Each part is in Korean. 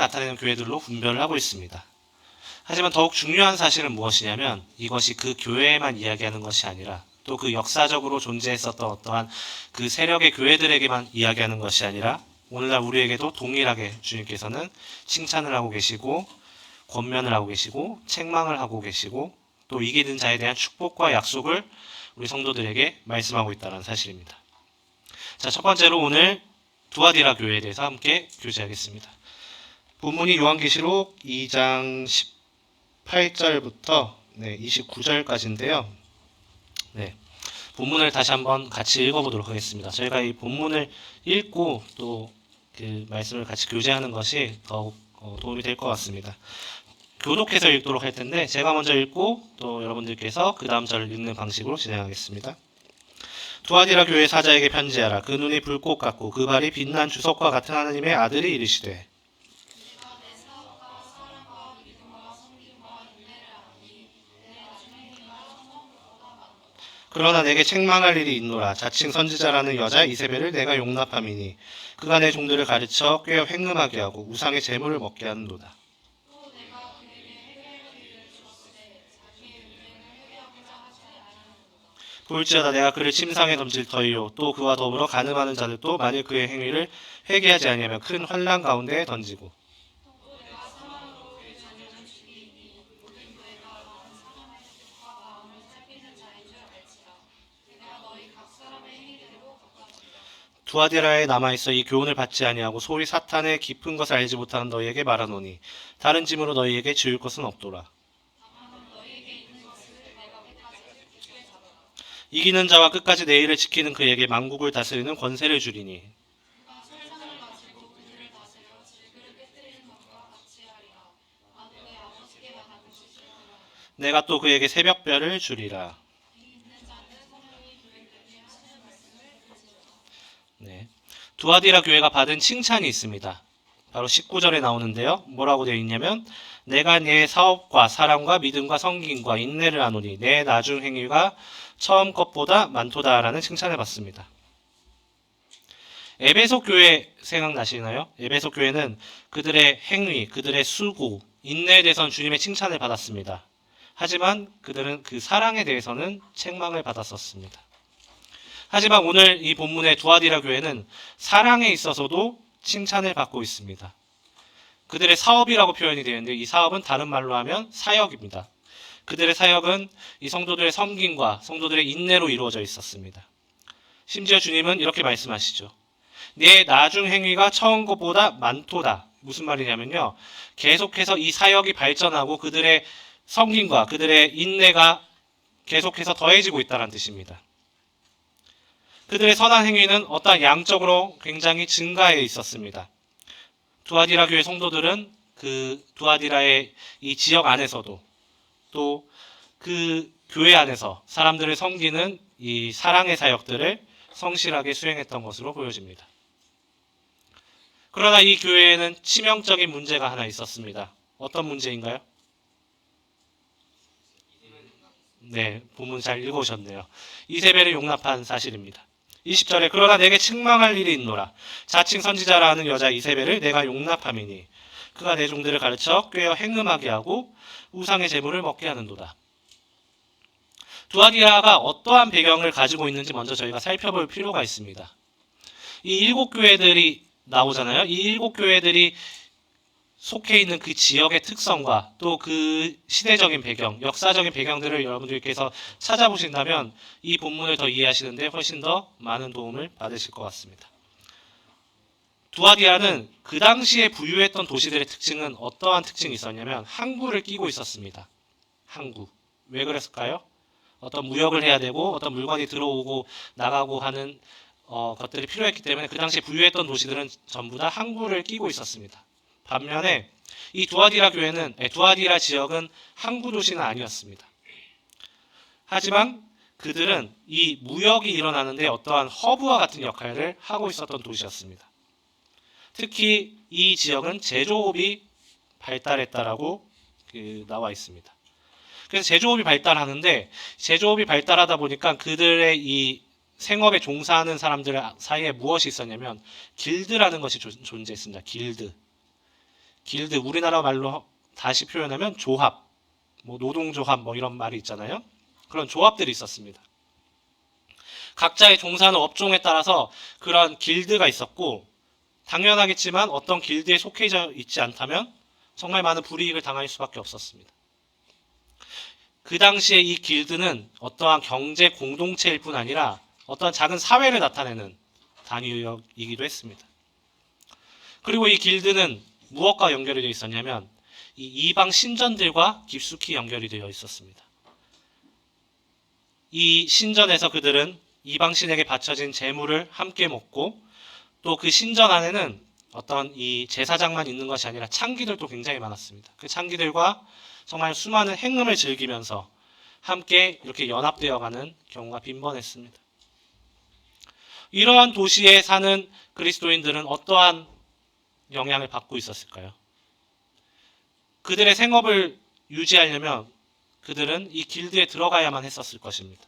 나타내는 교회들로 분별을 하고 있습니다. 하지만 더욱 중요한 사실은 무엇이냐면 이것이 그 교회에만 이야기하는 것이 아니라 또 그 역사적으로 존재했었던 어떠한 그 세력의 교회들에게만 이야기하는 것이 아니라 오늘날 우리에게도 동일하게 주님께서는 칭찬을 하고 계시고 권면을 하고 계시고 책망을 하고 계시고 또 이기는 자에 대한 축복과 약속을 우리 성도들에게 말씀하고 있다는 사실입니다. 자, 첫 번째로 오늘 두아디라 교회에 대해서 함께 교제하겠습니다. 본문이 요한계시록 2장 18절부터 29절까지인데요. 본문을 다시 한번 같이 읽어보도록 하겠습니다. 저희가 이 본문을 읽고 또 그 말씀을 같이 교제하는 것이 더욱 도움이 될 것 같습니다. 교독해서 읽도록 할 텐데 제가 먼저 읽고 또 여러분들께서 그 다음 절을 읽는 방식으로 진행하겠습니다. 두아디라 교회 사자에게 편지하라. 그 눈이 불꽃 같고 그 발이 빛난 주석과 같은 하나님의 아들이 이르시되 그러나 내게 책망할 일이 있노라. 자칭 선지자라는 여자 이세벨을 내가 용납함이니 그가 내 종들을 가르쳐 꾀어 횡름하게 하고 우상의 재물을 먹게 하는도다. 볼지어다 내가 그를 침상에 던질 터이요 또 그와 더불어 간음하는 자들도 만일 그의 행위를 회개하지 아니하면 큰 환난 가운데에 던지고 두아디라에 남아있어 이 교훈을 받지 아니하고 소위 사탄의 깊은 것을 알지 못하는 너희에게 말하노니 다른 짐으로 너희에게 지을 것은 없도라. 이기는 자와 끝까지 내 일을 지키는 그에게 만국을 다스리는 권세를 주리니 내가 또 그에게 새벽별을 주리라. 두아디라 교회가 받은 칭찬이 있습니다. 바로 19절에 나오는데요. 뭐라고 되어 있냐면 내가 네 사업과 사랑과 믿음과 성김과 인내를 아노니 내 나중 행위가 처음 것보다 많도다라는 칭찬을 받습니다. 에베소 교회 생각나시나요? 에베소 교회는 그들의 행위, 그들의 수고, 인내에 대해서는 주님의 칭찬을 받았습니다. 하지만 그들은 그 사랑에 대해서는 책망을 받았었습니다. 하지만 오늘 이 본문의 두아디라 교회는 사랑에 있어서도 칭찬을 받고 있습니다. 그들의 사업이라고 표현이 되는데 이 사업은 다른 말로 하면 사역입니다. 그들의 사역은 이 성도들의 섬김과 성도들의 인내로 이루어져 있었습니다. 심지어 주님은 이렇게 말씀하시죠. 내 나중 행위가 처음 것보다 많도다. 무슨 말이냐면요. 계속해서 이 사역이 발전하고 그들의 섬김과 그들의 인내가 계속해서 더해지고 있다는 뜻입니다. 그들의 선한 행위는 어떠한 양적으로 굉장히 증가해 있었습니다. 두아디라 교회 성도들은 그 두아디라의 이 지역 안에서도 또 그 교회 안에서 사람들을 섬기는 이 사랑의 사역들을 성실하게 수행했던 것으로 보여집니다. 그러나 이 교회에는 치명적인 문제가 하나 있었습니다. 어떤 문제인가요? 본문 잘 읽으셨네요. 이세벨을 용납한 사실입니다. 20절에 그러나 내게 책망할 일이 있노라. 자칭 선지자라 하는 여자 이세벨을 내가 용납함이니 그가 내 종들을 가르쳐 꾀어 행음하게 하고 우상의 재물을 먹게 하는도다. 두아디라가 어떠한 배경을 가지고 있는지 먼저 저희가 살펴볼 필요가 있습니다. 이 일곱 교회들이 나오잖아요. 이 일곱 교회들이 속해 있는 그 지역의 특성과 또 그 시대적인 배경, 역사적인 배경들을 여러분들께서 찾아보신다면 이 본문을 더 이해하시는데 훨씬 더 많은 도움을 받으실 것 같습니다. 두아디라는 그 당시에 부유했던 도시들의 특징은 어떠한 특징이 있었냐면 항구를 끼고 있었습니다. 항구. 왜 그랬을까요? 어떤 무역을 해야 되고 어떤 물건이 들어오고 나가고 하는 것들이 필요했기 때문에 그 당시에 부유했던 도시들은 전부 다 항구를 끼고 있었습니다. 반면에 이 두아디라 지역은 항구 도시는 아니었습니다. 하지만 그들은 이 무역이 일어나는데 어떠한 허브와 같은 역할을 하고 있었던 도시였습니다. 특히 이 지역은 제조업이 발달했다라고 나와 있습니다. 그래서 제조업이 발달하는데 제조업이 발달하다 보니까 그들의 이 생업에 종사하는 사람들 사이에 무엇이 있었냐면 길드라는 것이 존재했습니다. 길드. 길드, 우리나라 말로 다시 표현하면 조합, 뭐 노동조합 뭐 이런 말이 있잖아요. 그런 조합들이 있었습니다. 각자의 종사하는 업종에 따라서 그런 길드가 있었고, 당연하겠지만 어떤 길드에 속해져 있지 않다면 정말 많은 불이익을 당할 수밖에 없었습니다. 그 당시에 이 길드는 어떠한 경제 공동체일 뿐 아니라 어떠한 작은 사회를 나타내는 단위이기도 했습니다. 그리고 이 길드는 무엇과 연결이 되어 있었냐면 이 이방 신전들과 깊숙이 연결이 되어 있었습니다. 이 신전에서 그들은 이방 신에게 바쳐진 제물을 함께 먹고, 또 그 신전 안에는 어떤 이 제사장만 있는 것이 아니라 창기들도 굉장히 많았습니다. 그 창기들과 정말 수많은 행음을 즐기면서 함께 이렇게 연합되어 가는 경우가 빈번했습니다. 이러한 도시에 사는 그리스도인들은 어떠한 영향을 받고 있었을까요? 그들의 생업을 유지하려면 그들은 이 길드에 들어가야만 했었을 것입니다.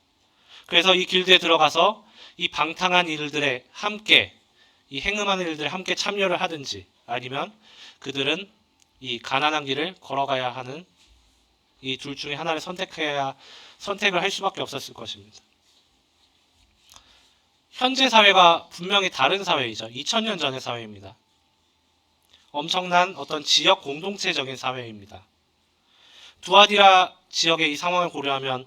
그래서 이 길드에 들어가서 이 방탕한 일들에 함께, 이 행음하는 일들에 함께 참여를 하든지, 아니면 그들은 이 가난한 길을 걸어가야 하는 이 둘 중에 하나를 선택을 할 수밖에 없었을 것입니다. 현재 사회가 분명히 다른 사회이죠. 2000년 전의 사회입니다. 엄청난 어떤 지역 공동체적인 사회입니다. 두아디라 지역의 이 상황을 고려하면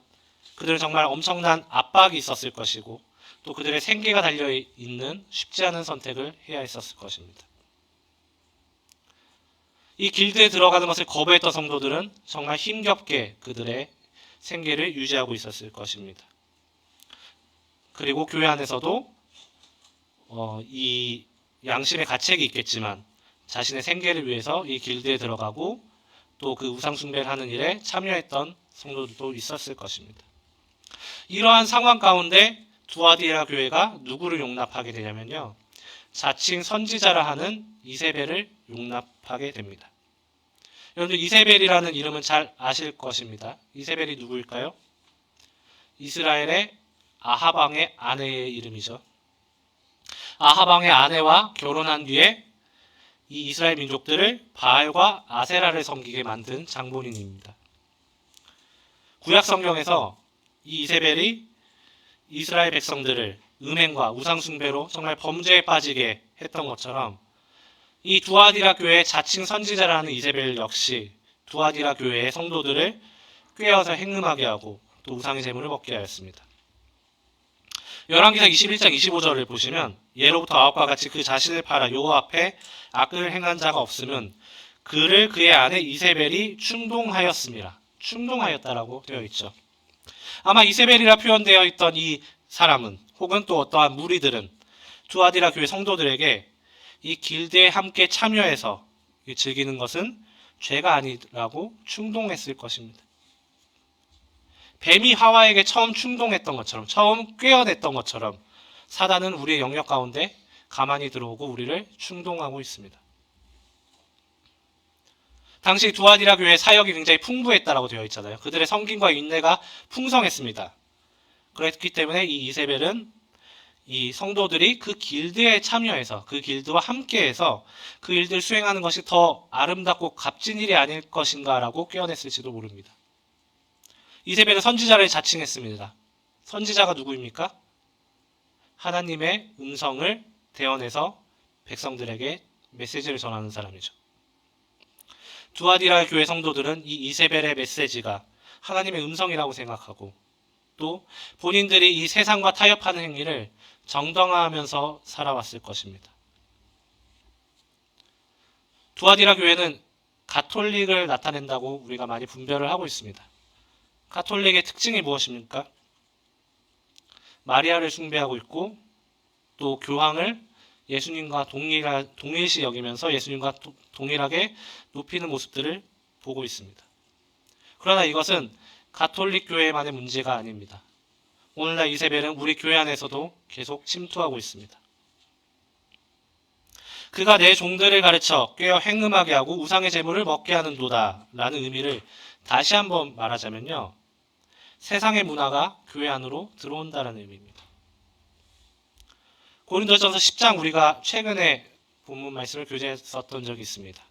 그들은 정말 엄청난 압박이 있었을 것이고, 또 그들의 생계가 달려있는 쉽지 않은 선택을 해야 했었을 것입니다. 이 길드에 들어가는 것을 거부했던 성도들은 정말 힘겹게 그들의 생계를 유지하고 있었을 것입니다. 그리고 교회 안에서도 이 양심의 가책이 있겠지만 자신의 생계를 위해서 이 길드에 들어가고 또 그 우상 숭배를 하는 일에 참여했던 성도들도 있었을 것입니다. 이러한 상황 가운데 두아디라 교회가 누구를 용납하게 되냐면요, 자칭 선지자라 하는 이세벨을 용납하게 됩니다. 여러분들 이세벨이라는 이름은 잘 아실 것입니다. 이세벨이 누구일까요? 이스라엘의 아합 왕의 아내의 이름이죠. 아합 왕의 아내와 결혼한 뒤에 이 이스라엘 민족들을 바알과 아세라를 섬기게 만든 장본인입니다. 구약 성경에서 이 이세벨이 이스라엘 백성들을 음행과 우상숭배로 정말 범죄에 빠지게 했던 것처럼 이 두아디라 교회의 자칭 선지자라는 이세벨 역시 두아디라 교회의 성도들을 꾀어서 행음하게 하고 또 우상의 제물을 먹게 하였습니다. 열왕기상 21장 25절을 보시면 예로부터 아합과 같이 그 자신을 팔아 여호와 앞에 악을 행한 자가 없으면 그를 그의 아내 이세벨이 충동하였습니다. 충동하였다라고 되어 있죠. 아마 이세벨이라 표현되어 있던 이 사람은, 혹은 또 어떠한 무리들은 두아디라 교회 성도들에게 이 길드에 함께 참여해서 즐기는 것은 죄가 아니라고 충동했을 것입니다. 뱀이 하와에게 처음 충동했던 것처럼, 처음 꾀어냈던 것처럼 사단은 우리의 영역 가운데 가만히 들어오고 우리를 충동하고 있습니다. 당시 두아디라 교회의 사역이 굉장히 풍부했다라고 되어 있잖아요. 그들의 섬김과 인내가 풍성했습니다. 그렇기 때문에 이 이세벨은 이 성도들이 그 길드에 참여해서 그 길드와 함께해서 그 일들을 수행하는 것이 더 아름답고 값진 일이 아닐 것인가라고 꾀어냈을지도 모릅니다. 이세벨은 선지자를 자칭했습니다. 선지자가 누구입니까? 하나님의 음성을 대언해서 백성들에게 메시지를 전하는 사람이죠. 두아디라 교회 성도들은 이 이세벨의 메시지가 하나님의 음성이라고 생각하고, 또 본인들이 이 세상과 타협하는 행위를 정당화하면서 살아왔을 것입니다. 두아디라 교회는 가톨릭을 나타낸다고 우리가 많이 분별을 하고 있습니다. 가톨릭의 특징이 무엇입니까? 마리아를 숭배하고 있고, 또 교황을 예수님과 동일시 여기면서 예수님과 동일하게 높이는 모습들을 보고 있습니다. 그러나 이것은 가톨릭 교회만의 문제가 아닙니다. 오늘날 이세벨은 우리 교회 안에서도 계속 침투하고 있습니다. 그가 내 종들을 가르쳐 꾀어 행음하게 하고 우상의 제물을 먹게 하는 도다 라는 의미를 다시 한번 말하자면요, 세상의 문화가 교회 안으로 들어온다는 의미입니다. 고린도전서 10장 우리가 최근에 본문 말씀을 교재에 썼던 적이 있습니다.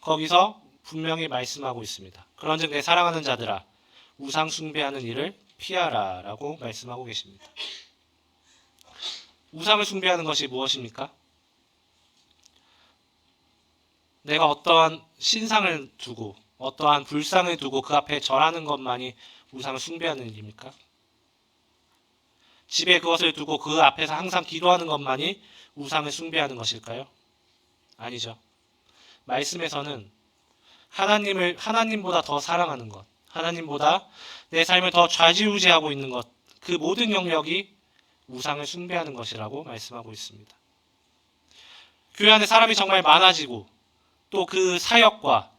거기서 분명히 말씀하고 있습니다. 그런즉 내 사랑하는 자들아 우상 숭배하는 일을 피하라 라고 말씀하고 계십니다. 우상을 숭배하는 것이 무엇입니까? 내가 어떠한 신상을 두고 어떠한 불상을 두고 그 앞에 절하는 것만이 우상을 숭배하는 일입니까? 집에 그것을 두고 그 앞에서 항상 기도하는 것만이 우상을 숭배하는 것일까요? 아니죠. 말씀에서는 하나님보다 더 사랑하는 것, 하나님보다 내 삶을 더 좌지우지하고 있는 것, 그 모든 영역이 우상을 숭배하는 것이라고 말씀하고 있습니다. 교회 안에 사람이 정말 많아지고 또 그 사역과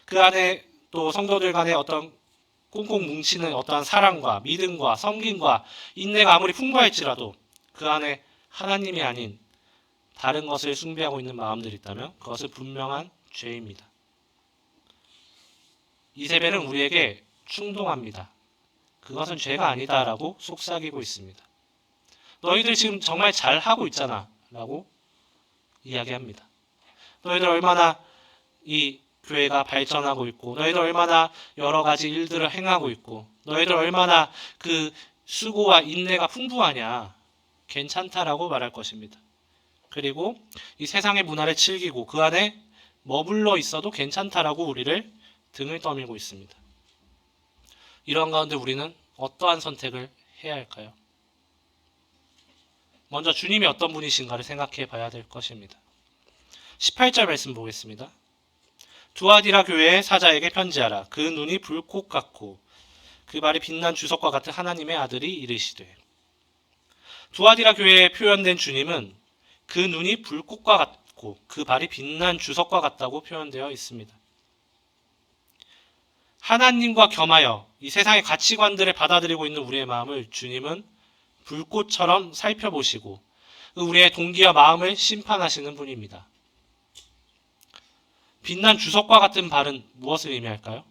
그 안에 또 성도들 간의 어떤 꽁꽁 뭉치는 어떠한 사랑과 믿음과 섬김과 인내가 아무리 풍부할지라도 그 안에 하나님이 아닌 다른 것을 숭배하고 있는 마음들이 있다면 그것은 분명한 죄입니다. 이세벨은 우리에게 충동합니다. 그것은 죄가 아니다라고 속삭이고 있습니다. 너희들 지금 정말 잘하고 있잖아 라고 이야기합니다. 너희들 얼마나 이 교회가 발전하고 있고 너희들 얼마나 여러 가지 일들을 행하고 있고 너희들 얼마나 그 수고와 인내가 풍부하냐 괜찮다라고 말할 것입니다. 그리고 이 세상의 문화를 즐기고 그 안에 머물러 있어도 괜찮다라고 우리를 등을 떠밀고 있습니다. 이런 가운데 우리는 어떠한 선택을 해야 할까요? 먼저 주님이 어떤 분이신가를 생각해 봐야 될 것입니다. 18절 말씀 보겠습니다. 두아디라 교회의 사자에게 편지하라. 그 눈이 불꽃 같고 그 발이 빛난 주석과 같은 하나님의 아들이 이르시되. 두아디라 교회에 표현된 주님은 그 눈이 불꽃과 같고 그 발이 빛난 주석과 같다고 표현되어 있습니다. 하나님과 겸하여 이 세상의 가치관들을 받아들이고 있는 우리의 마음을 주님은 불꽃처럼 살펴보시고 우리의 동기와 마음을 심판하시는 분입니다. 빛난 주석과 같은 발은 무엇을 의미할까요?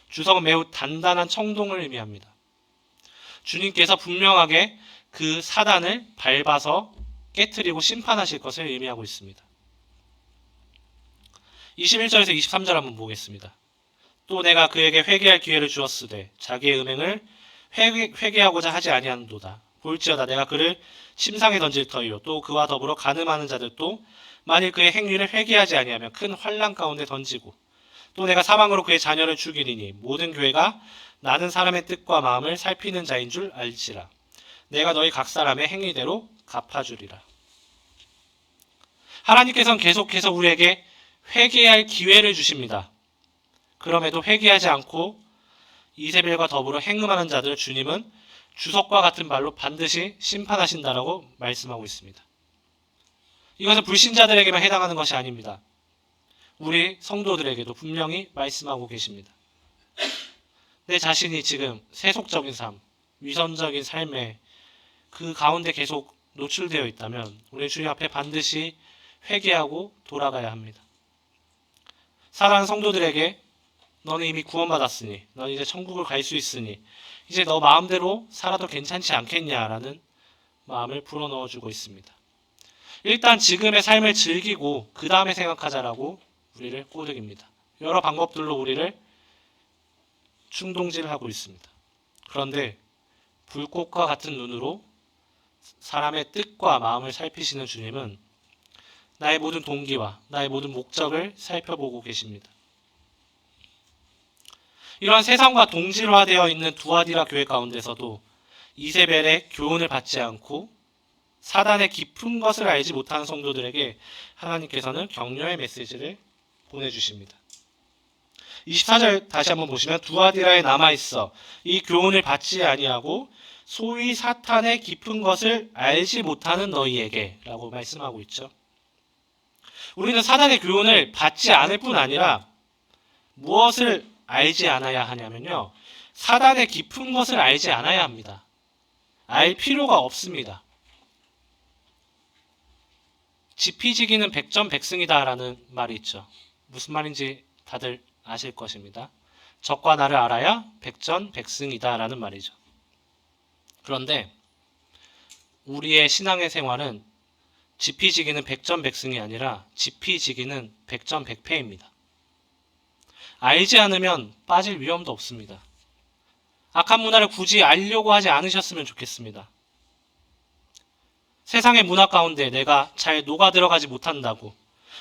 주석은 매우 단단한 청동을 의미합니다. 주님께서 분명하게 그 사단을 밟아서 깨트리고 심판하실 것을 의미하고 있습니다. 21절에서 23절 한번 보겠습니다. 또 내가 그에게 회개할 기회를 주었으되 자기의 음행을 회개하고자 하지 아니하는도다. 볼지어다 내가 그를 침상에 던질 터이요 또 그와 더불어 간음하는 자들도 만일 그의 행위를 회개하지 아니하면 큰 환난 가운데 던지고 또 내가 사망으로 그의 자녀를 죽이리니 모든 교회가 나는 사람의 뜻과 마음을 살피는 자인 줄 알지라. 내가 너희 각 사람의 행위대로 갚아주리라. 하나님께서는 계속해서 우리에게 회개할 기회를 주십니다. 그럼에도 회개하지 않고 이세벨과 더불어 행음하는 자들을 주님은 주석과 같은 발로 반드시 심판하신다라고 말씀하고 있습니다. 이것은 불신자들에게만 해당하는 것이 아닙니다. 우리 성도들에게도 분명히 말씀하고 계십니다. 내 자신이 지금 세속적인 삶, 위선적인 삶에 그 가운데 계속 노출되어 있다면 우리 주님 앞에 반드시 회개하고 돌아가야 합니다. 사랑하는 성도들에게 너는 이미 구원받았으니 너는 이제 천국을 갈 수 있으니 이제 너 마음대로 살아도 괜찮지 않겠냐라는 마음을 불어넣어주고 있습니다. 일단 지금의 삶을 즐기고 그 다음에 생각하자라고 우리를 꼬드깁니다. 여러 방법들로 우리를 충동질하고 있습니다. 그런데 불꽃과 같은 눈으로 사람의 뜻과 마음을 살피시는 주님은 나의 모든 동기와 나의 모든 목적을 살펴보고 계십니다. 이러한 세상과 동질화되어 있는 두아디라 교회 가운데서도 이세벨의 교훈을 받지 않고 사단의 깊은 것을 알지 못하는 성도들에게 하나님께서는 격려의 메시지를 보내주십니다. 24절 다시 한번 보시면 두아디라에 남아있어 이 교훈을 받지 아니하고 소위 사탄의 깊은 것을 알지 못하는 너희에게 라고 말씀하고 있죠. 우리는 사단의 교훈을 받지 않을 뿐 아니라 무엇을 알지 않아야 하냐면요. 사단의 깊은 것을 알지 않아야 합니다. 알 필요가 없습니다. 지피지기는 백전백승이다 라는 말이 있죠. 무슨 말인지 다들 아실 것입니다. 적과 나를 알아야 백전백승이다 라는 말이죠. 그런데 우리의 신앙의 생활은 지피지기는 백전백승이 아니라 지피지기는 백전백패입니다. 알지 않으면 빠질 위험도 없습니다. 악한 문화를 굳이 알려고 하지 않으셨으면 좋겠습니다. 세상의 문화 가운데 내가 잘 녹아 들어가지 못한다고,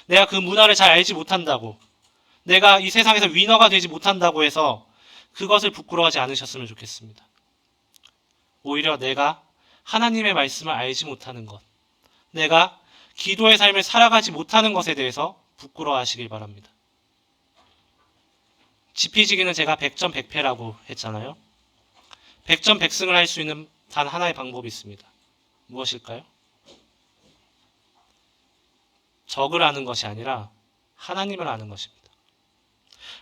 내가 그 문화를 잘 알지 못한다고, 내가 이 세상에서 위너가 되지 못한다고 해서 그것을 부끄러워하지 않으셨으면 좋겠습니다. 오히려 내가 하나님의 말씀을 알지 못하는 것, 내가 기도의 삶을 살아가지 못하는 것에 대해서 부끄러워하시길 바랍니다. 지피지기는 제가 백전백패라고 했잖아요. 백전백승을 할 수 있는 단 하나의 방법이 있습니다. 무엇일까요? 적을 아는 것이 아니라 하나님을 아는 것입니다.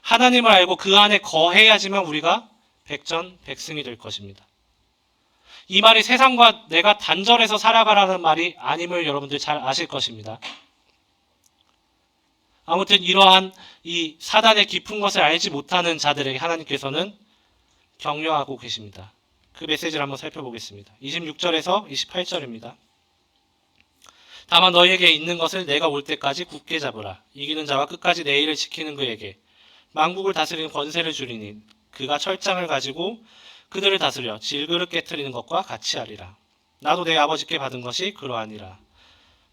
하나님을 알고 그 안에 거해야지만 우리가 백전백승이 될 것입니다. 이 말이 세상과 내가 단절해서 살아가라는 말이 아님을 여러분들 잘 아실 것입니다. 아무튼 이러한 이 사단의 깊은 것을 알지 못하는 자들에게 하나님께서는 격려하고 계십니다. 그 메시지를 한번 살펴보겠습니다. 26절에서 28절입니다. 다만 너희에게 있는 것을 내가 올 때까지 굳게 잡으라. 이기는 자와 끝까지 내 일을 지키는 그에게 만국을 다스리는 권세를 주리니 그가 철장을 가지고 그들을 다스려 질그릇 깨트리는 것과 같이 하리라. 나도 내 아버지께 받은 것이 그러하니라.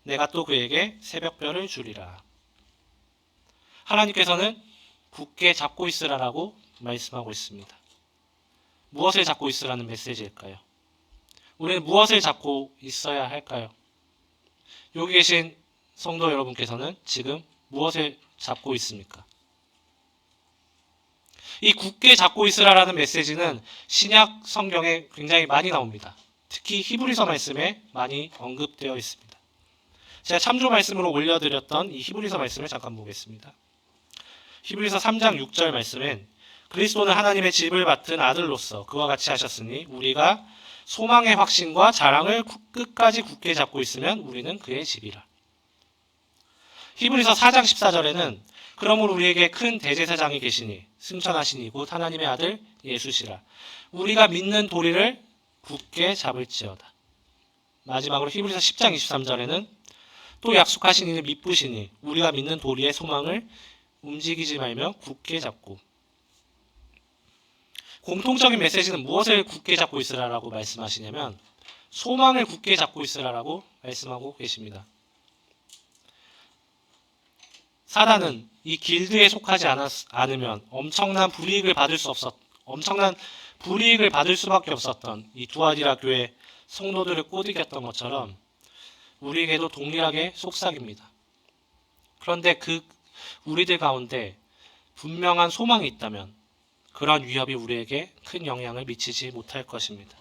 내가 또 그에게 새벽별을 주리라. 하나님께서는 굳게 잡고 있으라라고 말씀하고 있습니다. 무엇을 잡고 있으라는 메시지일까요? 우리는 무엇을 잡고 있어야 할까요? 여기 계신 성도 여러분께서는 지금 무엇을 잡고 있습니까? 이 굳게 잡고 있으라라는 메시지는 신약 성경에 굉장히 많이 나옵니다. 특히 히브리서 말씀에 많이 언급되어 있습니다. 제가 참조 말씀으로 올려드렸던 이 히브리서 말씀을 잠깐 보겠습니다. 히브리서 3장 6절 말씀엔 그리스도는 하나님의 집을 맡은 아들로서 그와 같이 하셨으니 우리가 소망의 확신과 자랑을 끝까지 굳게 잡고 있으면 우리는 그의 집이라. 히브리서 4장 14절에는 그러므로 우리에게 큰 대제사장이 계시니 승천하시니 곧 하나님의 아들 예수시라. 우리가 믿는 도리를 굳게 잡을지어다. 마지막으로 히브리서 10장 23절에는 또 약속하신 이는 미쁘시니 우리가 믿는 도리의 소망을 움직이지 말며 굳게 잡고. 공통적인 메시지는 무엇을 굳게 잡고 있으라라고 말씀하시냐면 소망을 굳게 잡고 있으라라고 말씀하고 계십니다. 사단은 이 길드에 속하지 않으면 엄청난 불이익을 받을 수밖에 없었던 이 두아디라 교회 성도들을 꼬드겼던 것처럼 우리에게도 동일하게 속삭입니다. 그런데 우리들 가운데 분명한 소망이 있다면 그러한 위협이 우리에게 큰 영향을 미치지 못할 것입니다.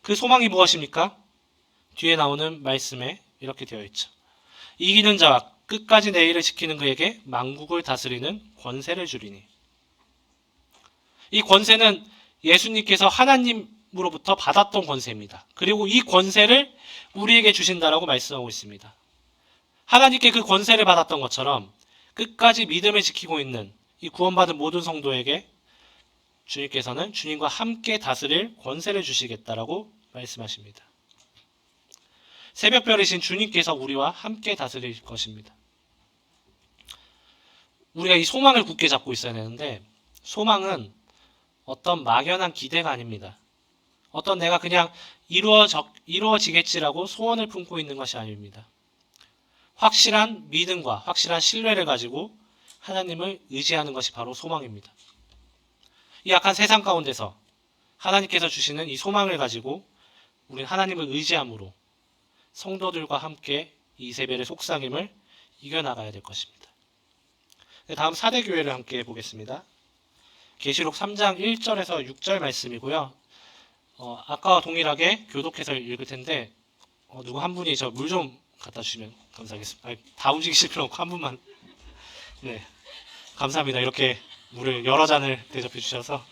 그 소망이 무엇입니까? 뒤에 나오는 말씀에 이렇게 되어 있죠. 이기는 자와 끝까지 내 일을 지키는 그에게 만국을 다스리는 권세를 주리니. 이 권세는 예수님께서 하나님으로부터 받았던 권세입니다. 그리고 이 권세를 우리에게 주신다라고 말씀하고 있습니다. 하나님께 그 권세를 받았던 것처럼 끝까지 믿음을 지키고 있는 이 구원받은 모든 성도에게 주님께서는 주님과 함께 다스릴 권세를 주시겠다라고 말씀하십니다. 새벽별이신 주님께서 우리와 함께 다스릴 것입니다. 우리가 이 소망을 굳게 잡고 있어야 되는데 소망은 어떤 막연한 기대가 아닙니다. 어떤 내가 그냥 이루어지겠지라고 소원을 품고 있는 것이 아닙니다. 확실한 믿음과 확실한 신뢰를 가지고 하나님을 의지하는 것이 바로 소망입니다. 이 악한 세상 가운데서 하나님께서 주시는 이 소망을 가지고 우리는 하나님을 의지함으로 성도들과 함께 이 이세벨의 속삭임을 이겨나가야 될 것입니다. 다음 사대교회를 함께 보겠습니다. 계시록 3장 1절에서 6절 말씀이고요. 아까와 동일하게 교독해서 읽을 텐데 누구 한 분이 저 물 좀 갖다 주시면 감사하겠습니다. 다 움직이실 필요 없고 한 분만. 네, 감사합니다. 이렇게 물을 여러 잔을 대접해 주셔서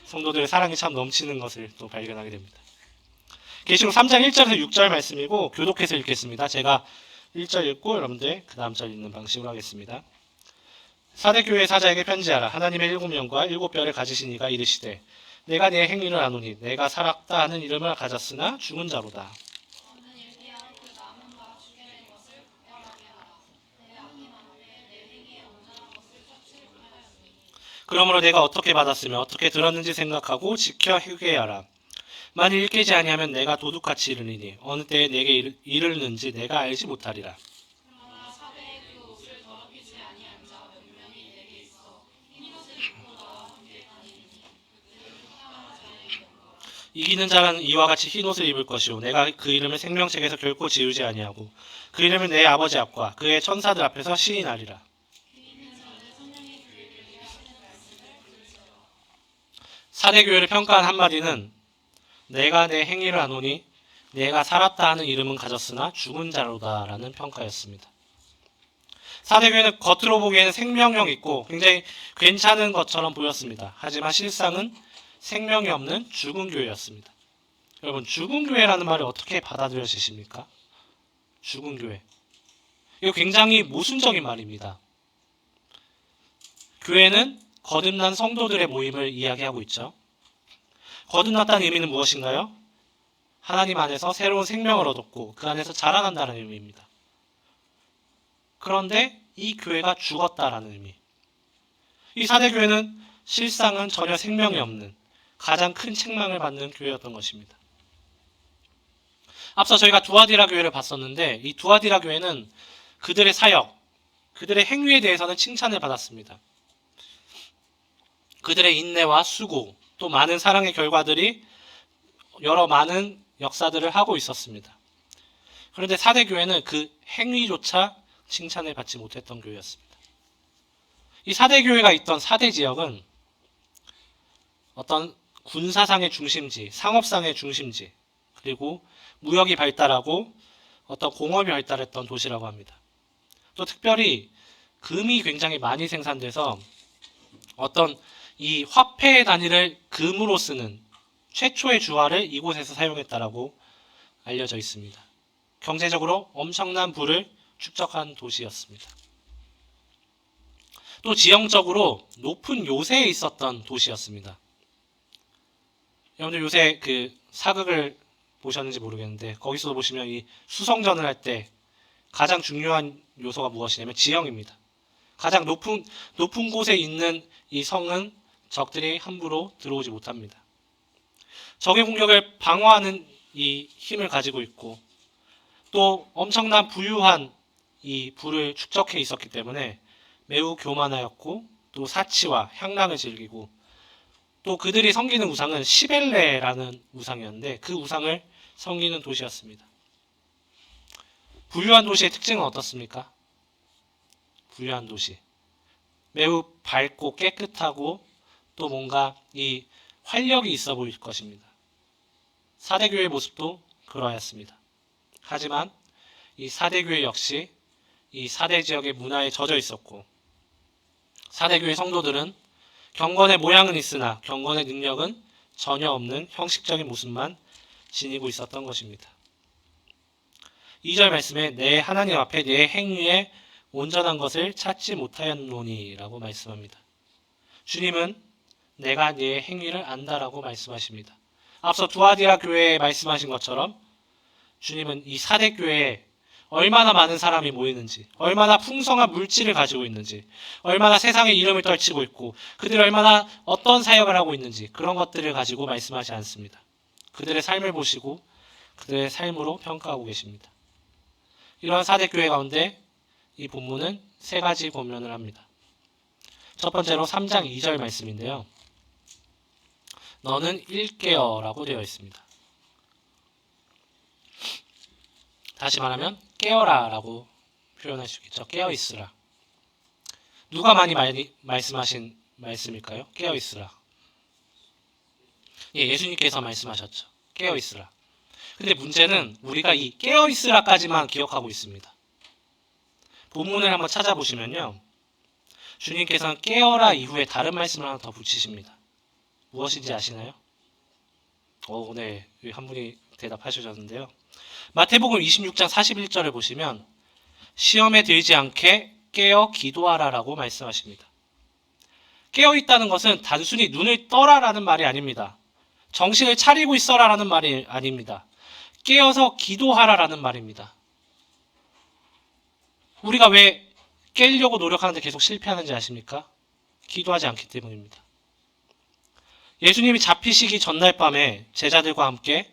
성도들의 사랑이 참 넘치는 것을 또 발견하게 됩니다. 계시록 3장 1절에서 6절 말씀이고 교독해서 읽겠습니다. 제가 1절 읽고 여러분들 그 다음 절 읽는 방식으로 하겠습니다. 사대교회 사자에게 편지하라. 하나님의 7명과 7별을 가지신 이가 이르시되 내가 네 행위를 아노니 내가 살았다 하는 이름을 가졌으나 죽은 자로다. 그러므로 내가 어떻게 받았으며 어떻게 들었는지 생각하고 지켜 회개하라. 만일 깨지 아니하면 내가 도둑같이 이르리니 어느 때에 내게 이르는지 내가 알지 못하리라. 이기는 자는 이와 같이 흰옷을 입을 것이요 내가 그 이름을 생명책에서 결코 지우지 아니하고 그 이름을 내 아버지 앞과 그의 천사들 앞에서 시인하리라. 사대교회를 평가한 한마디는 내가 내 행위를 아노니 내가 살았다 하는 이름은 가졌으나 죽은 자로다 라는 평가였습니다. 사대교회는 겉으로 보기에는 생명력 있고 굉장히 괜찮은 것처럼 보였습니다. 하지만 실상은 생명이 없는 죽은 교회였습니다. 여러분, 죽은 교회라는 말을 어떻게 받아들여지십니까? 죽은 교회. 이거 굉장히 모순적인 말입니다. 교회는 거듭난 성도들의 모임을 이야기하고 있죠. 거듭났다는 의미는 무엇인가요? 하나님 안에서 새로운 생명을 얻었고 그 안에서 자라난다는 의미입니다. 그런데 이 교회가 죽었다라는 의미. 이 사대교회는 실상은 전혀 생명이 없는 가장 큰 책망을 받는 교회였던 것입니다. 앞서 저희가 두아디라 교회를 봤었는데 이 두아디라 교회는 그들의 사역, 그들의 행위에 대해서는 칭찬을 받았습니다. 그들의 인내와 수고, 또 많은 사랑의 결과들이 여러 많은 역사들을 하고 있었습니다. 그런데 사대교회는 그 행위조차 칭찬을 받지 못했던 교회였습니다. 이 사대교회가 있던 사대 지역은 어떤 군사상의 중심지, 상업상의 중심지, 그리고 무역이 발달하고 어떤 공업이 발달했던 도시라고 합니다. 또 특별히 금이 굉장히 많이 생산돼서 어떤 이 화폐의 단위를 금으로 쓰는 최초의 주화를 이곳에서 사용했다라고 알려져 있습니다. 경제적으로 엄청난 부를 축적한 도시였습니다. 또 지형적으로 높은 요새에 있었던 도시였습니다. 여러분들 요새 그 사극을 보셨는지 모르겠는데 거기서 보시면 이 수성전을 할 때 가장 중요한 요소가 무엇이냐면 지형입니다. 가장 높은 곳에 있는 이 성은 적들이 함부로 들어오지 못합니다. 적의 공격을 방어하는 이 힘을 가지고 있고 또 엄청난 부유한 이 부를 축적해 있었기 때문에 매우 교만하였고 또 사치와 향락을 즐기고 또 그들이 섬기는 우상은 시벨레라는 우상이었는데 그 우상을 섬기는 도시였습니다. 부유한 도시의 특징은 어떻습니까? 부유한 도시. 매우 밝고 깨끗하고 또 뭔가 이 활력이 있어 보일 것입니다. 사대교회의 모습도 그러하였습니다. 하지만 이 사대교회 역시 이 사대 지역의 문화에 젖어 있었고 사대교회 성도들은 경건의 모양은 있으나 경건의 능력은 전혀 없는 형식적인 모습만 지니고 있었던 것입니다. 2절 말씀에 내 하나님 앞에 내 행위에 온전한 것을 찾지 못하였노니 라고 말씀합니다. 주님은 내가 네 행위를 안다라고 말씀하십니다. 앞서 두아디라 교회에 말씀하신 것처럼 주님은 이 사대 교회에 얼마나 많은 사람이 모이는지, 얼마나 풍성한 물질을 가지고 있는지, 얼마나 세상의 이름을 떨치고 있고 그들이 얼마나 어떤 사역을 하고 있는지 그런 것들을 가지고 말씀하지 않습니다. 그들의 삶을 보시고 그들의 삶으로 평가하고 계십니다. 이러한 사대교회 가운데 이 본문은 세 가지 고면을 합니다. 첫 번째로 3장 2절 말씀인데요. 너는 일깨어 라고 되어 있습니다. 다시 말하면 깨어라 라고 표현할 수 있겠죠. 깨어 있으라. 누가 많이 말씀하신 말씀일까요? 깨어 있으라. 예, 예수님께서 말씀하셨죠. 깨어 있으라. 근데 문제는 우리가 이 깨어 있으라까지만 기억하고 있습니다. 본문을 한번 찾아보시면요. 주님께서는 깨어라 이후에 다른 말씀을 하나 더 붙이십니다. 무엇인지 아시나요? 네. 한 분이 대답하셨는데요. 마태복음 26장 41절을 보시면 시험에 들지 않게 깨어 기도하라라고 말씀하십니다. 깨어 있다는 것은 단순히 눈을 떠라라는 말이 아닙니다. 정신을 차리고 있어라라는 말이 아닙니다. 깨어서 기도하라라는 말입니다. 우리가 왜 깨려고 노력하는데 계속 실패하는지 아십니까? 기도하지 않기 때문입니다. 예수님이 잡히시기 전날 밤에 제자들과 함께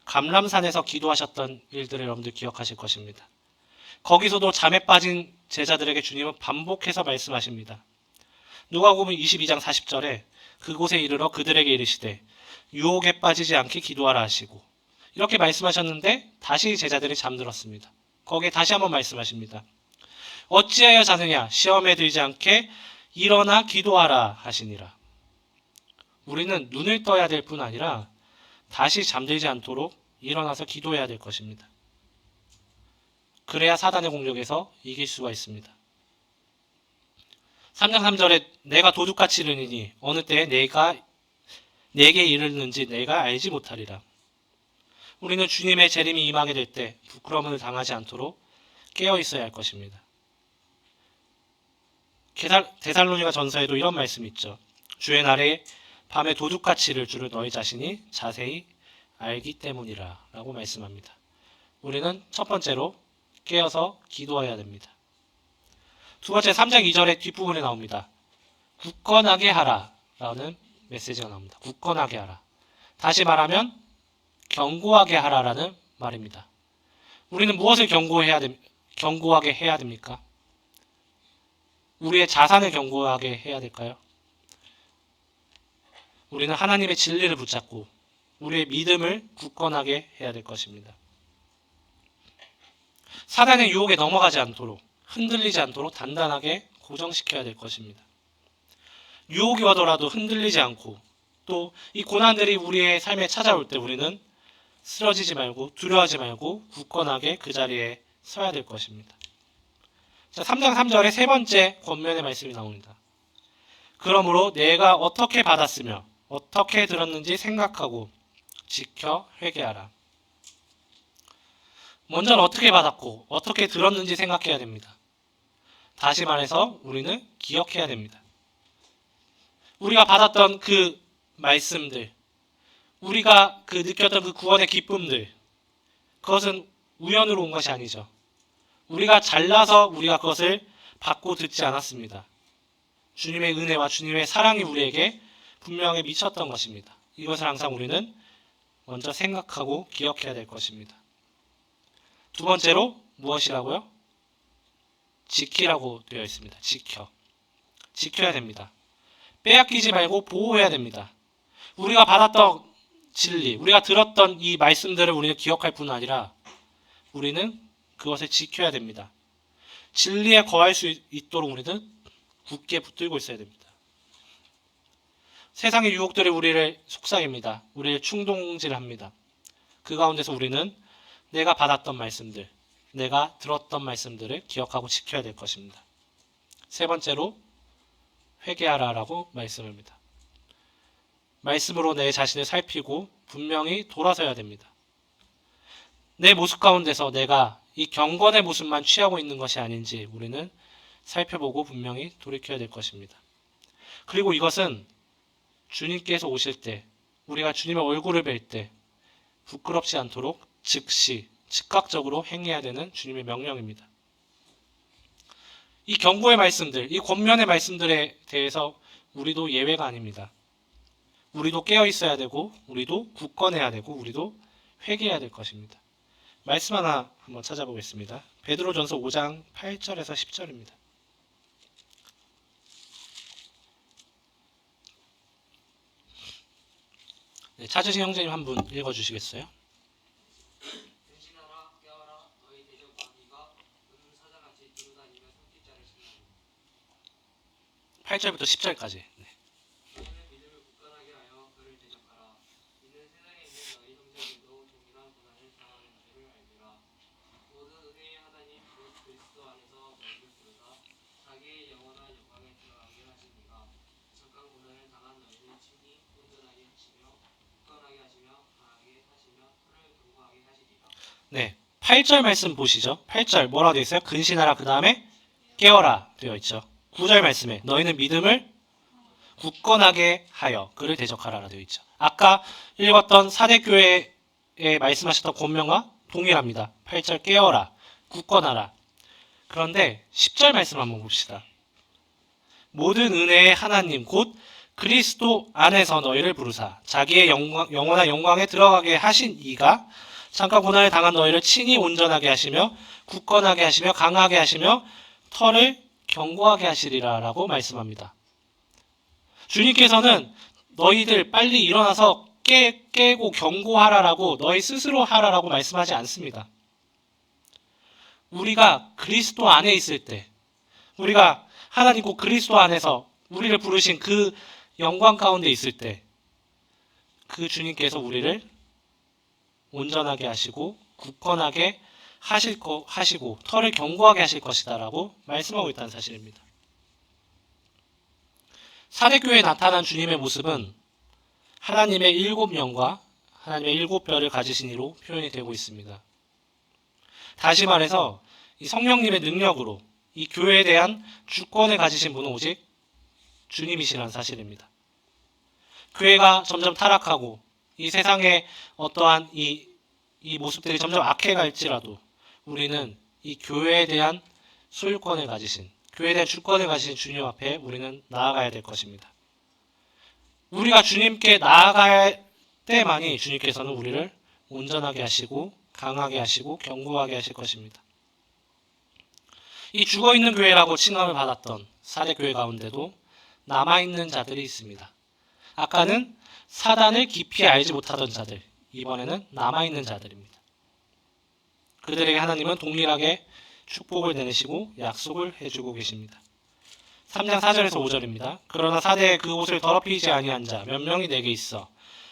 감람산에서 기도하셨던 일들을 여러분들 기억하실 것입니다. 거기서도 잠에 빠진 제자들에게 주님은 반복해서 말씀하십니다. 누가복음 22장 40절에 그곳에 이르러 그들에게 이르시되 유혹에 빠지지 않게 기도하라 하시고 이렇게 말씀하셨는데 다시 제자들이 잠들었습니다. 거기에 다시 한번 말씀하십니다. 어찌하여 자느냐 시험에 들지 않게 일어나 기도하라 하시니라. 우리는 눈을 떠야 될 뿐 아니라 다시 잠들지 않도록 일어나서 기도해야 될 것입니다. 그래야 사단의 공격에서 이길 수가 있습니다. 3장 3절에 내가 도둑같이 이르니 어느 때에 내게 이르는지 내가 알지 못하리라. 우리는 주님의 재림이 임하게 될 때 부끄러움을 당하지 않도록 깨어 있어야 할 것입니다. 데살로니가 전서에도 이런 말씀이 있죠. 주의 날에 밤에 도둑같이 이를 줄을 너희 자신이 자세히 알기 때문이라 라고 말씀합니다. 우리는 첫 번째로 깨어서 기도해야 됩니다. 두 번째 3장 2절의 뒷부분에 나옵니다. 굳건하게 하라 라는 메시지가 나옵니다. 굳건하게 하라. 다시 말하면 견고하게 하라라는 말입니다. 우리는 무엇을 견고하게 해야 됩니까? 우리의 자산을 견고하게 해야 될까요? 우리는 하나님의 진리를 붙잡고 우리의 믿음을 굳건하게 해야 될 것입니다. 사단의 유혹에 넘어가지 않도록 흔들리지 않도록 단단하게 고정시켜야 될 것입니다. 유혹이 오더라도 흔들리지 않고 또 이 고난들이 우리의 삶에 찾아올 때 우리는 쓰러지지 말고 두려워하지 말고 굳건하게 그 자리에 서야 될 것입니다. 자, 3장 3절에 세 번째 권면의 말씀이 나옵니다. 그러므로 내가 어떻게 받았으며 어떻게 들었는지 생각하고 지켜 회개하라. 먼저는 어떻게 받았고 어떻게 들었는지 생각해야 됩니다. 다시 말해서 우리는 기억해야 됩니다. 우리가 받았던 그 말씀들, 우리가 느꼈던 그 구원의 기쁨들, 그것은 우연으로 온 것이 아니죠. 우리가 잘나서 우리가 그것을 받고 듣지 않았습니다. 주님의 은혜와 주님의 사랑이 우리에게 분명히 미쳤던 것입니다. 이것을 항상 우리는 먼저 생각하고 기억해야 될 것입니다. 두 번째로 무엇이라고요? 지키라고 되어 있습니다. 지켜야 됩니다. 빼앗기지 말고 보호해야 됩니다. 우리가 받았던 진리, 우리가 들었던 이 말씀들을 우리는 기억할 뿐 아니라 우리는 그것을 지켜야 됩니다. 진리에 거할 수 있도록 우리는 굳게 붙들고 있어야 됩니다. 세상의 유혹들이 우리를 속삭입니다. 우리를 충동질합니다. 그 가운데서 우리는 내가 받았던 말씀들, 내가 들었던 말씀들을 기억하고 지켜야 될 것입니다. 세 번째로 회개하라라고 말씀합니다. 말씀으로 내 자신을 살피고 분명히 돌아서야 됩니다. 내 모습 가운데서 내가 이 경건의 모습만 취하고 있는 것이 아닌지 우리는 살펴보고 분명히 돌이켜야 될 것입니다. 그리고 이것은 주님께서 오실 때, 우리가 주님의 얼굴을 뵐 때 부끄럽지 않도록 즉각적으로 행해야 되는 주님의 명령입니다. 이 경고의 말씀들, 이 권면의 말씀들에 대해서 우리도 예외가 아닙니다. 우리도 깨어 있어야 되고, 우리도 굳건해야 되고, 우리도 회개해야 될 것입니다. 말씀 하나 한번 찾아보겠습니다. 베드로전서 5장 8절에서 10절입니다. 네, 찾으신 형제님 한 분 읽어주시겠어요? 8절부터 10절까지. 네. 네, 8절 말씀 보시죠. 8절 뭐라고 되어 있어요? 근신하라, 그 다음에 깨어라 되어 있죠. 9절 말씀에 너희는 믿음을 굳건하게 하여 그를 대적하라 되어 있죠. 아까 읽었던 사대교회에 말씀하셨던 권면과 동일합니다. 8절 깨어라, 굳건하라. 그런데 10절 말씀 한번 봅시다. 모든 은혜의 하나님 곧 그리스도 안에서 너희를 부르사 자기의 영원한 영광에 들어가게 하신 이가 잠깐 고난을 당한 너희를 친히 온전하게 하시며 굳건하게 하시며 강하게 하시며 터를 견고하게 하시리라 라고 말씀합니다. 주님께서는 너희들 빨리 일어나서 깨고 견고하라라고 너희 스스로 하라라고 말씀하지 않습니다. 우리가 그리스도 안에 있을 때, 우리가 하나님 곧 그리스도 안에서 우리를 부르신 그 영광 가운데 있을 때, 그 주님께서 우리를 온전하게 하시고 굳건하게 하시고 털을 견고하게 하실 것이다라고 말씀하고 있다는 사실입니다. 사대교회에 나타난 주님의 모습은 하나님의 7영과 하나님의 7별을 가지신 이로 표현이 되고 있습니다. 다시 말해서 이 성령님의 능력으로 이 교회에 대한 주권을 가지신 분은 오직 주님이시라는 사실입니다. 교회가 점점 타락하고 이 세상의 어떠한 이 모습들이 점점 악해갈지라도 우리는 이 교회에 대한 소유권을 가지신, 교회에 대한 주권을 가지신 주님 앞에 우리는 나아가야 될 것입니다. 우리가 주님께 나아갈 때만이 주님께서는 우리를 온전하게 하시고 강하게 하시고 견고하게 하실 것입니다. 이 죽어있는 교회라고 칭함을 받았던 사대교회 가운데도 남아있는 자들이 있습니다. 아까는 사단을 깊이 알지 못하던 자들, 이번에는 남아있는 자들입니다. 그들에게 하나님은 동일하게 축복을 내리시고 약속을 해주고 계십니다. 3장 4절에서 5절입니다. 그러나 사대에 그 옷을 더럽히지 아니한 자 몇 명이 내게 있어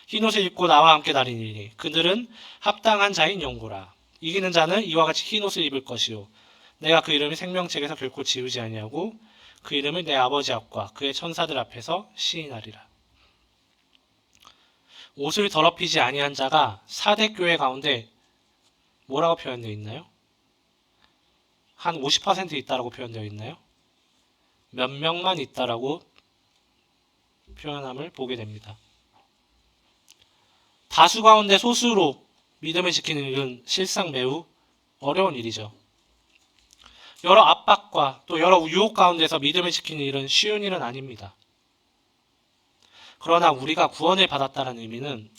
흰옷을 입고 나와 함께 다니니 그들은 합당한 자인 영구라. 이기는 자는 이와 같이 흰옷을 입을 것이요 내가 그 이름을 생명책에서 결코 지우지 아니하고 그 이름을 내 아버지 앞과 그의 천사들 앞에서 시인하리라. 옷을 더럽히지 아니한 자가 사대교회 가운데 뭐라고 표현되어 있나요? 한 50% 있다라고 표현되어 있나요? 몇 명만 있다라고 표현함을 보게 됩니다. 다수 가운데 소수로 믿음을 지키는 일은 실상 매우 어려운 일이죠. 여러 압박과 또 여러 유혹 가운데서 믿음을 지키는 일은 쉬운 일은 아닙니다. 그러나 우리가 구원을 받았다는 의미는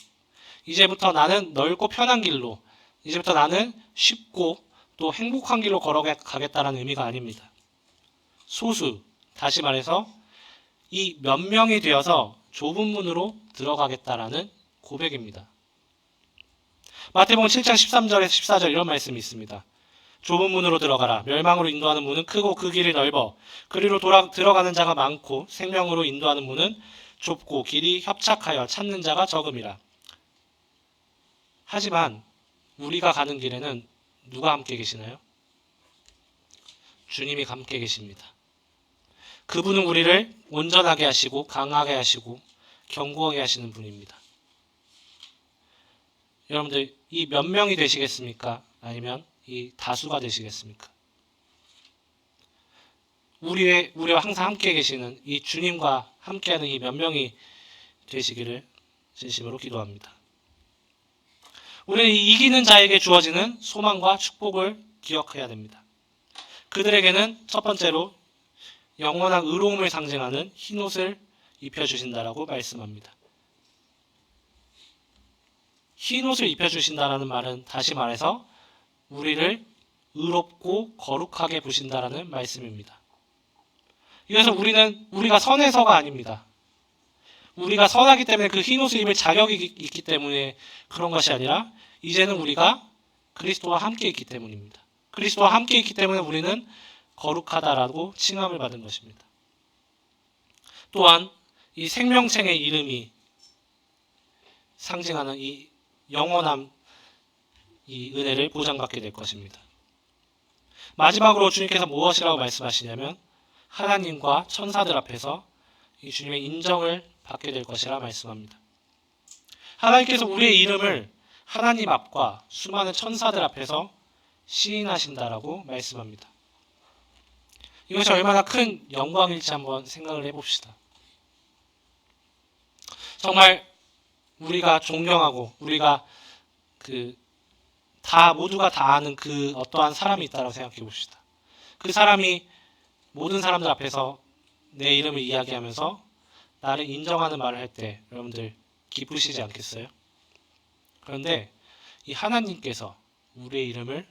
이제부터 나는 넓고 편한 길로, 이제부터 나는 쉽고 또 행복한 길로 걸어가겠다는 의미가 아닙니다. 소수, 다시 말해서 이 몇 명이 되어서 좁은 문으로 들어가겠다라는 고백입니다. 마태복음 7장 13절에서 14절 이런 말씀이 있습니다. 좁은 문으로 들어가라. 멸망으로 인도하는 문은 크고 그 길이 넓어 그리로 들어가는 자가 많고 생명으로 인도하는 문은 좁고 길이 협착하여 찾는 자가 적음이라. 하지만 우리가 가는 길에는 누가 함께 계시나요? 주님이 함께 계십니다. 그분은 우리를 온전하게 하시고 강하게 하시고 견고하게 하시는 분입니다. 여러분들 이 몇 명이 되시겠습니까? 아니면 이 다수가 되시겠습니까? 우리와 항상 함께 계시는 이 주님과 함께하는 이 몇 명이 되시기를 진심으로 기도합니다. 우리는 이기는 자에게 주어지는 소망과 축복을 기억해야 됩니다. 그들에게는 첫 번째로 영원한 의로움을 상징하는 흰옷을 입혀주신다라고 말씀합니다. 흰옷을 입혀주신다라는 말은 다시 말해서 우리를 의롭고 거룩하게 보신다라는 말씀입니다. 이래서 우리가 선해서가 아닙니다. 우리가 선하기 때문에 그 흰옷을 입을 자격이 있기 때문에 그런 것이 아니라 이제는 우리가 그리스도와 함께 있기 때문입니다. 그리스도와 함께 있기 때문에 우리는 거룩하다라고 칭함을 받은 것입니다. 또한 이 생명책의 이름이 상징하는 이 영원함, 이 은혜를 보장받게 될 것입니다. 마지막으로 주님께서 무엇이라고 말씀하시냐면 하나님과 천사들 앞에서 이 주님의 인정을 받게 될 것이라 말씀합니다. 하나님께서 우리의 이름을 하나님 앞과 수많은 천사들 앞에서 시인하신다라고 말씀합니다. 이것이 얼마나 큰 영광일지 한번 생각을 해봅시다. 정말 우리가 존경하고 우리가 모두가 다 아는 어떠한 사람이 있다고 생각해 봅시다. 그 사람이 모든 사람들 앞에서 내 이름을 이야기하면서 나를 인정하는 말을 할 때 여러분들 기쁘시지 않겠어요? 그런데 이 하나님께서 우리의 이름을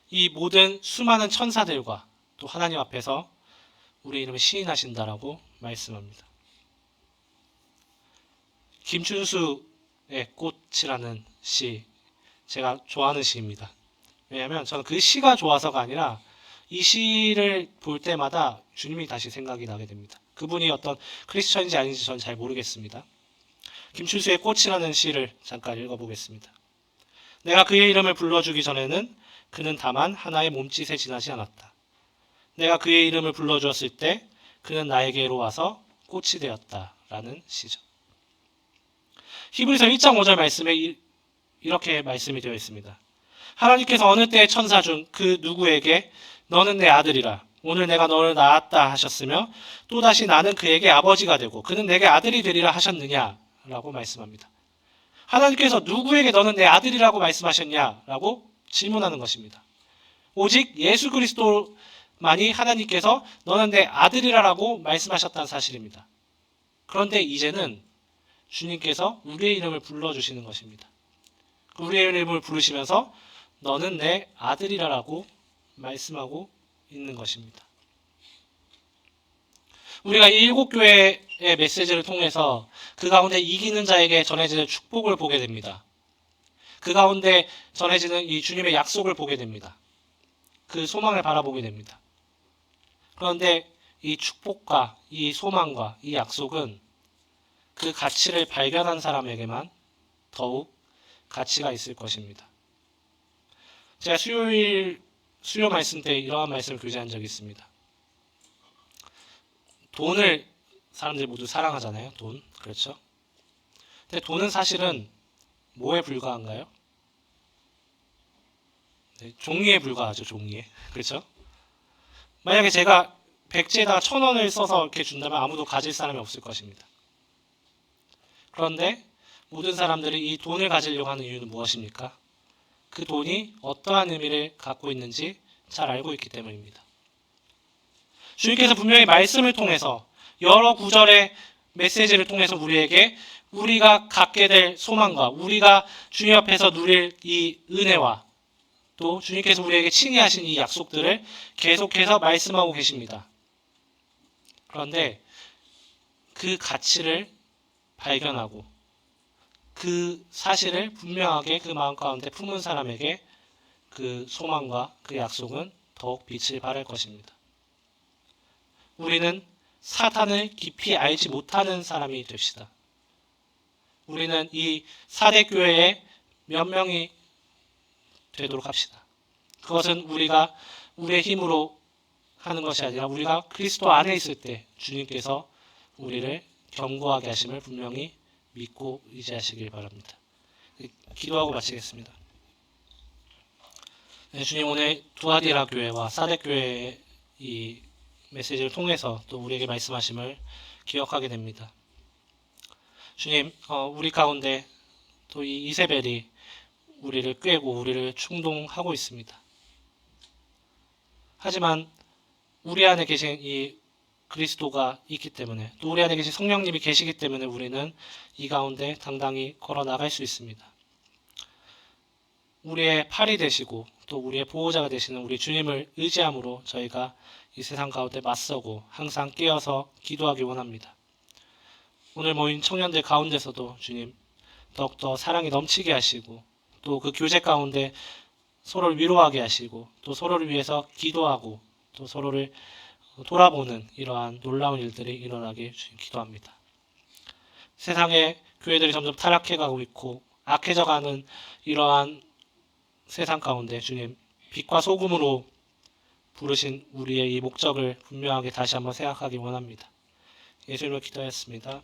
이 모든 수많은 천사들과 또 하나님 앞에서 우리의 이름을 시인하신다라고 말씀합니다. 김춘수의 꽃이라는 시, 제가 좋아하는 시입니다. 왜냐하면 저는 그 시가 좋아서가 아니라 이 시를 볼 때마다 주님이 다시 생각이 나게 됩니다. 그분이 어떤 크리스천인지 아닌지 저는 잘 모르겠습니다. 김춘수의 꽃이라는 시를 잠깐 읽어보겠습니다. 내가 그의 이름을 불러주기 전에는 그는 다만 하나의 몸짓에 지나지 않았다. 내가 그의 이름을 불러주었을 때 그는 나에게로 와서 꽃이 되었다. 라는 시죠. 히브리서 1장 5절 말씀에 이렇게 말씀이 되어 있습니다. 하나님께서 어느 때의 천사 중 그 누구에게 너는 내 아들이라 오늘 내가 너를 낳았다 하셨으며 또다시 나는 그에게 아버지가 되고 그는 내게 아들이 되리라 하셨느냐 라고 말씀합니다. 하나님께서 누구에게 너는 내 아들이라고 말씀하셨냐 라고 질문하는 것입니다. 오직 예수 그리스도만이 하나님께서 너는 내 아들이라고 말씀하셨다는 사실입니다. 그런데 이제는 주님께서 우리의 이름을 불러주시는 것입니다. 우리의 이름을 부르시면서 너는 내 아들이라고 말씀하고 있는 것입니다. 우리가 이 일곱 교회의 메시지를 통해서 그 가운데 이기는 자에게 전해지는 축복을 보게 됩니다. 그 가운데 전해지는 이 주님의 약속을 보게 됩니다. 그 소망을 바라보게 됩니다. 그런데 이 축복과 이 소망과 이 약속은 그 가치를 발견한 사람에게만 더욱 가치가 있을 것입니다. 제가 수요 말씀 때 이러한 말씀을 교제한 적이 있습니다. 돈을 사람들이 모두 사랑하잖아요. 돈. 그렇죠? 근데 돈은 사실은 뭐에 불과한가요? 네, 종이에 불과하죠. 종이에. 그렇죠? 만약에 제가 백지에다가 1,000원을 써서 이렇게 준다면 아무도 가질 사람이 없을 것입니다. 그런데 모든 사람들이 이 돈을 가지려고 하는 이유는 무엇입니까? 그 돈이 어떠한 의미를 갖고 있는지 잘 알고 있기 때문입니다. 주님께서 분명히 말씀을 통해서 여러 구절의 메시지를 통해서 우리에게 우리가 갖게 될 소망과 우리가 주님 앞에서 누릴 이 은혜와 또 주님께서 우리에게 친히 하신 이 약속들을 계속해서 말씀하고 계십니다. 그런데 그 가치를 발견하고 그 사실을 분명하게 그 마음 가운데 품은 사람에게 그 소망과 그 약속은 더욱 빛을 발할 것입니다. 우리는 사탄을 깊이 알지 못하는 사람이 됩시다. 우리는 이 사대교회의 몇 명이 되도록 합시다. 그것은 우리가 우리의 힘으로 하는 것이 아니라 우리가 그리스도 안에 있을 때 주님께서 우리를 견고하게 하심을 분명히 믿고 의지하시길 바랍니다. 기도하고 마치겠습니다. 네, 주님 오늘 두아디라 교회와 사대 교회의 이 메시지를 통해서 또 우리에게 말씀하심을 기억하게 됩니다. 주님, 우리 가운데 또 이 이세벨이 우리를 꿰고 우리를 충동하고 있습니다. 하지만 우리 안에 계신 이 그리스도가 있기 때문에 또 우리 안에 계신 성령님이 계시기 때문에 우리는 이 가운데 당당히 걸어 나갈 수 있습니다. 우리의 팔이 되시고 또 우리의 보호자가 되시는 우리 주님을 의지함으로 저희가 이 세상 가운데 맞서고 항상 깨어서 기도하기 원합니다. 오늘 모인 청년들 가운데서도 주님 더욱더 사랑이 넘치게 하시고 또 그 교제 가운데 서로를 위로하게 하시고 또 서로를 위해서 기도하고 또 서로를 돌아보는 이러한 놀라운 일들이 일어나게 주님 기도합니다. 세상의 교회들이 점점 타락해가고 있고 악해져가는 이러한 세상 가운데 주님 빛과 소금으로 부르신 우리의 이 목적을 분명하게 다시 한번 생각하기 원합니다. 예수님으로 기도했습니다.